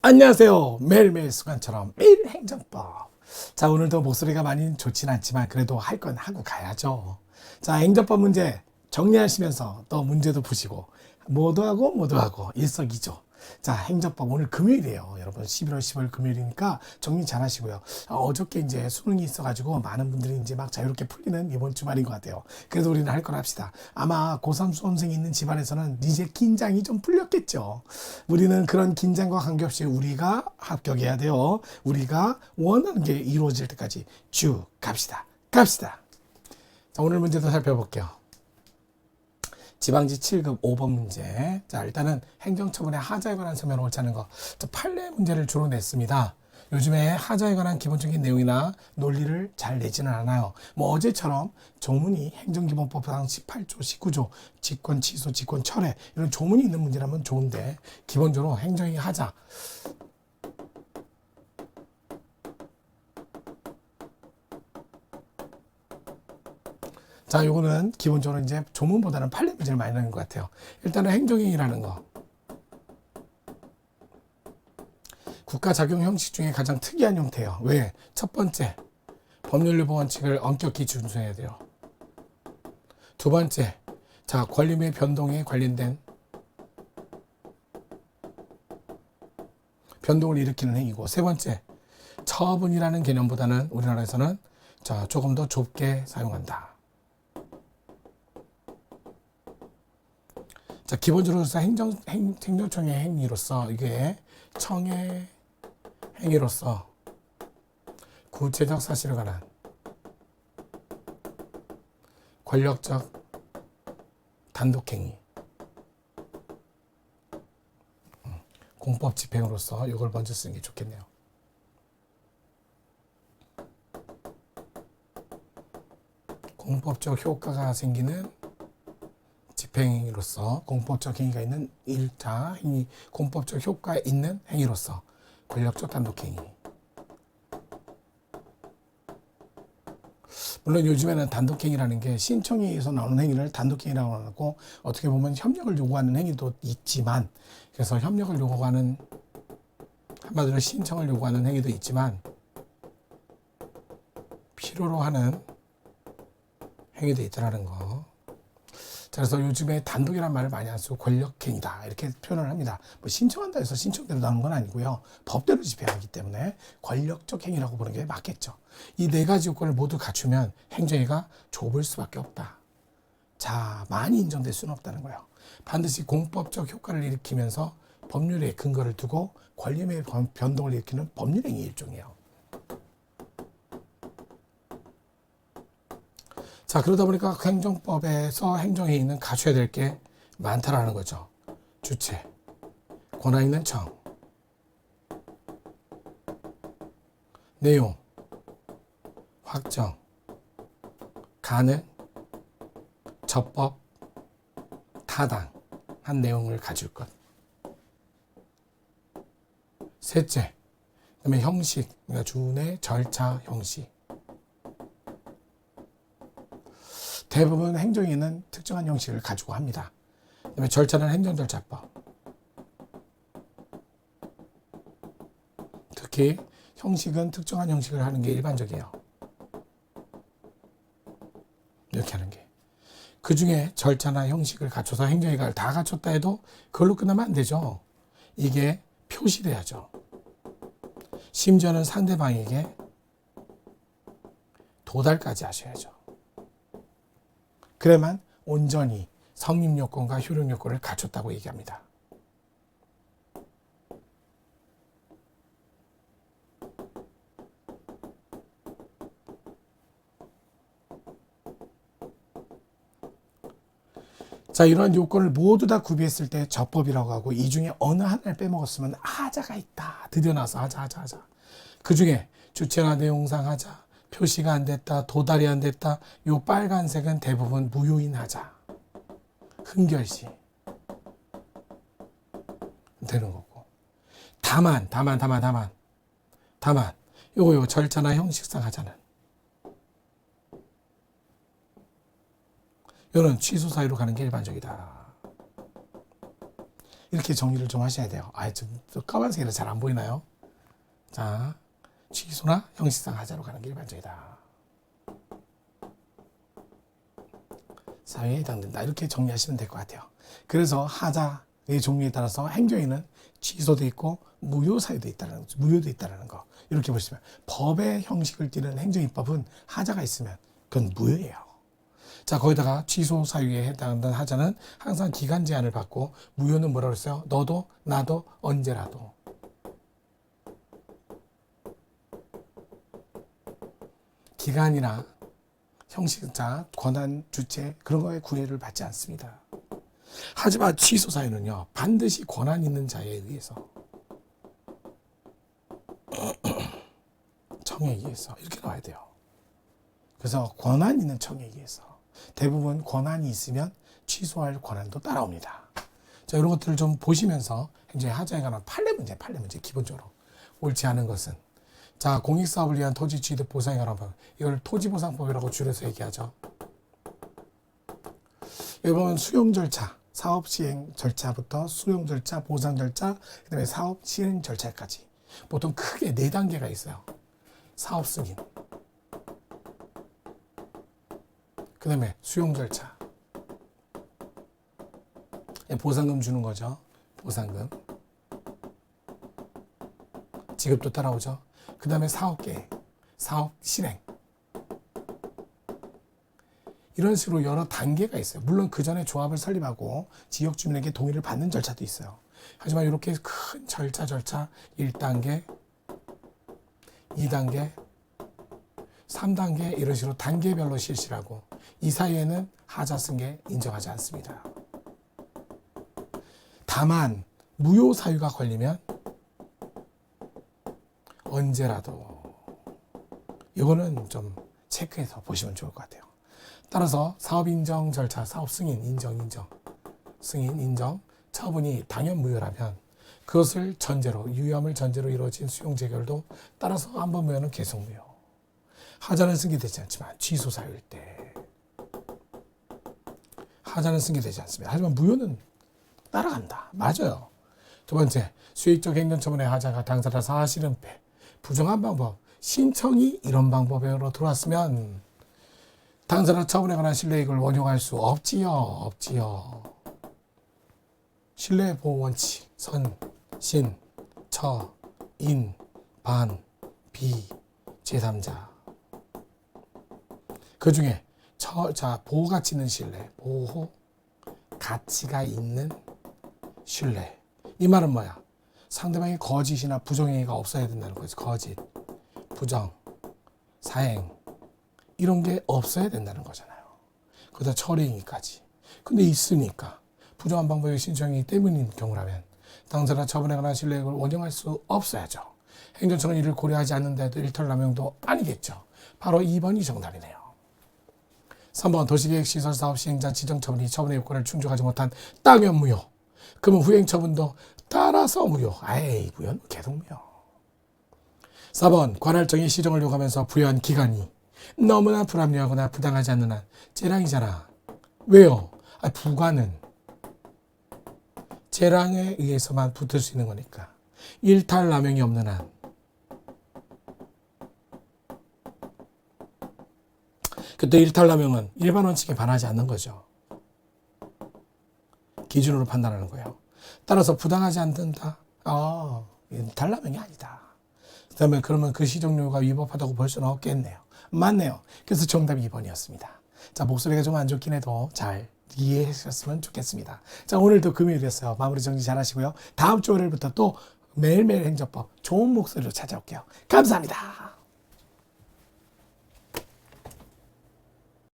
안녕하세요. 매일매일 습관처럼 매일 행정법. 자, 오늘도 목소리가 많이 좋진 않지만 그래도 할 건 하고 가야죠. 자, 행정법 문제 정리하시면서 또 문제도 푸시고 모두 하고 일석이조. 자, 행정법 오늘 금요일이에요. 여러분 11월 10일 금요일이니까 정리 잘 하시고요. 어저께 이제 수능이 있어가지고 많은 분들이 이제 막 자유롭게 풀리는 이번 주말인 것 같아요. 그래도 우리는 할 걸 합시다. 아마 고3 수험생이 있는 집안에서는 이제 긴장이 좀 풀렸겠죠. 우리는 그런 긴장과 관계없이 우리가 합격해야 돼요. 우리가 원하는 게 이루어질 때까지 쭉 갑시다. 자, 오늘 문제도 살펴볼게요. 지방지 7급 5번 문제. 자, 일단은 행정처분의 하자에 관한 서면을 옳지 않은 거. 자, 판례 문제를 주로 냈습니다. 요즘에 하자에 관한 기본적인 내용이나 논리를 잘 내지는 않아요. 뭐 어제처럼 조문이 행정기본법상 18조, 19조, 직권 취소, 직권 철회 이런 조문이 있는 문제라면 좋은데 기본적으로 행정의 하자. 자, 요거는 기본적으로 이제 조문보다는 판례 문제를 많이 내는 것 같아요. 일단은 행정행위라는 거. 국가 작용 형식 중에 가장 특이한 형태예요. 왜? 첫 번째, 법률유보 원칙을 엄격히 준수해야 돼요. 두 번째, 자, 권리의 변동에 관련된 변동을 일으키는 행위고, 세 번째, 처분이라는 개념보다는 우리나라에서는 자, 조금 더 좁게 사용한다. 자, 기본적으로 행정청의 행위로서 이게 청의 행위로서 구체적 사실에 관한 권력적 단독행위, 공법 집행으로서 이걸 먼저 쓰는 게 좋겠네요. 공법적 효과가 생기는 집행행위로서 공법적 행위가 있는 1차 행위, 공법적 효과가 있는 행위로서 권력적 단독행위. 물론 요즘에는 단독행위라는 게 신청에 의해서 나오는 행위를 단독행위라고 하고 어떻게 보면 협력을 요구하는 행위도 있지만, 그래서 협력을 요구하는, 한마디로 신청을 요구하는 행위도 있지만 필요로 하는 행위도 있다는 거. 자, 그래서 요즘에 단독이라는 말을 많이 안 쓰고 권력행위다 이렇게 표현을 합니다. 뭐 신청한다 해서 신청대로 나오는 건 아니고요. 법대로 집행하기 때문에 권력적 행위라고 보는 게 맞겠죠. 이 네 가지 요건을 모두 갖추면 행정위가 좁을 수밖에 없다. 자, 많이 인정될 수는 없다는 거예요. 반드시 공법적 효과를 일으키면서 법률에 근거를 두고 권리의 변동을 일으키는 법률행위 일종이에요. 자, 그러다 보니까 행정법에서 행정회의는 갖춰야 될 게 많다라는 거죠. 주체, 권한 있는 청, 내용, 확정, 가능, 적법, 타당한 내용을 가질 것. 셋째, 그다음에 형식, 그러니까 준의 절차, 형식. 대부분 행정위는 특정한 형식을 가지고 합니다. 그다음에 절차는 행정절차법. 특히 형식은 특정한 형식을 하는 게 일반적이에요. 이렇게 하는 게. 그 중에 절차나 형식을 갖춰서 행정위가 다 갖췄다 해도 그걸로 끝나면 안 되죠. 이게 표시돼야죠. 심지어는 상대방에게 도달까지 하셔야죠. 그래만 온전히 성립요건과 효력요건을 갖췄다고 얘기합니다. 자, 이러한 요건을 모두 다 구비했을 때 적법이라고 하고, 이 중에 어느 하나를 빼먹었으면 하자가 있다. 드디어 나서 하자. 그 중에 주체나 내용상 하자, 표시가 안 됐다, 도달이 안 됐다, 요 빨간색은 대부분 무효인 하자, 흥결시 되는 거고. 다만 요거 절차나 형식상 하자는 요는 취소 사유로 가는 게 일반적이다. 이렇게 정리를 좀 하셔야 돼요. 좀 까만색이라 잘 안 보이나요? 자, 취소나 형식상 하자로 가는 게 일반적이다. 사유에 해당된다. 이렇게 정리하시면 될 것 같아요. 그래서 하자의 종류에 따라서 행정에는 취소도 있고 무효사유도 있다는 거. 이렇게 보시면 법의 형식을 띠는 행정입법은 하자가 있으면 그건 무효예요. 자, 거기다가 취소 사유에 해당하는 하자는 항상 기간 제한을 받고 무효는 뭐라고 했어요? 너도 나도 언제라도. 기간이나 형식자, 권한, 주체 그런 거에 구애를 받지 않습니다. 하지만 취소 사유는요. 반드시 권한 있는 자에 의해서 청에 의해서 이렇게 나와야 돼요. 그래서 권한 있는 청에 의해서 대부분 권한이 있으면 취소할 권한도 따라옵니다. 자, 이런 것들을 좀 보시면서 이제 하자에 관한 판례 문제 기본적으로 옳지 않은 것은 자, 공익사업을 위한 토지 취득 보상에 관한 법. 이걸 토지보상법이라고 줄여서 얘기하죠. 여기 보면 수용 절차, 사업 시행 절차부터 수용 절차, 보상 절차, 그 다음에 사업 실행 절차까지. 보통 크게 4단계가 있어요. 사업 승인, 그 다음에 수용 절차, 보상금 주는 거죠. 보상금. 지급도 따라오죠. 그 다음에 사업계획, 사업 실행. 이런 식으로 여러 단계가 있어요. 물론 그 전에 조합을 설립하고 지역 주민에게 동의를 받는 절차도 있어요. 하지만 이렇게 큰 절차 1단계, 2단계, 3단계 이런 식으로 단계별로 실시하고 이 사이에는 하자 승계 인정하지 않습니다. 다만 무효 사유가 걸리면 언제라도 이거는 좀 체크해서 보시면 좋을 것 같아요. 따라서 사업 인정 절차, 사업 승인 승인 인정 처분이 당연 무효라면 그것을 전제로 유효함을 전제로 이루어진 수용 재결도 따라서 한 번 무효는 계속 무효. 하자는 승계되지 않지만 취소 사유일 때 하자는 승계되지 않습니다. 하지만 무효는 따라간다. 맞아요. 두 번째, 수익적 행정처분의 하자가 당사자 사실은폐 부정한 방법, 신청이 이런 방법으로 들어왔으면 당사자 처분에 관한 신뢰이익을 원용할 수 없지요. 신뢰보호원칙, 선, 신, 처, 인, 반, 비, 제3자. 그 중에 보호 가치 있는 신뢰, 보호 가치가 있는 신뢰. 이 말은 뭐야? 상대방의 거짓이나 부정행위가 없어야 된다는 거지. 거짓, 부정, 사행 이런 게 없어야 된다는 거잖아요. 그러다 철회행위까지. 근데 있으니까 부정한 방법의 신청이기 때문인 경우라면 당사자 처분에 관한 신뢰액을 원용할 수 없어야죠. 행정처는 이를 고려하지 않는데도 일탈남용도 아니겠죠. 바로 2번이 정답이네요. 3번 도시계획시설사업 시행자 지정처분이 처분의 요건을 충족하지 못한 따면 무효. 그러면 후행처분도 따라서 무효. 무효는 계속 무효. 4번 관할청이 시정을 요구하면서 부여한 기간이 너무나 불합리하거나 부당하지 않는 한 재량이잖아. 왜요? 부과는 재량에 의해서만 붙을 수 있는 거니까. 일탈남용이 없는 한. 그때 일탈남용은 일반 원칙에 반하지 않는 거죠. 기준으로 판단하는 거예요. 따라서 부당하지 않는다. 일탈남용이 아니다. 그다음에 그러면 그 시정료가 위법하다고 볼 수는 없겠네요. 맞네요. 그래서 정답이 2번이었습니다. 자, 목소리가 좀 안 좋긴 해도 잘 이해하셨으면 좋겠습니다. 자, 오늘도 금요일이었어요. 마무리 정리 잘 하시고요. 다음 주 월요일부터 또 매일매일 행정법 좋은 목소리로 찾아올게요. 감사합니다.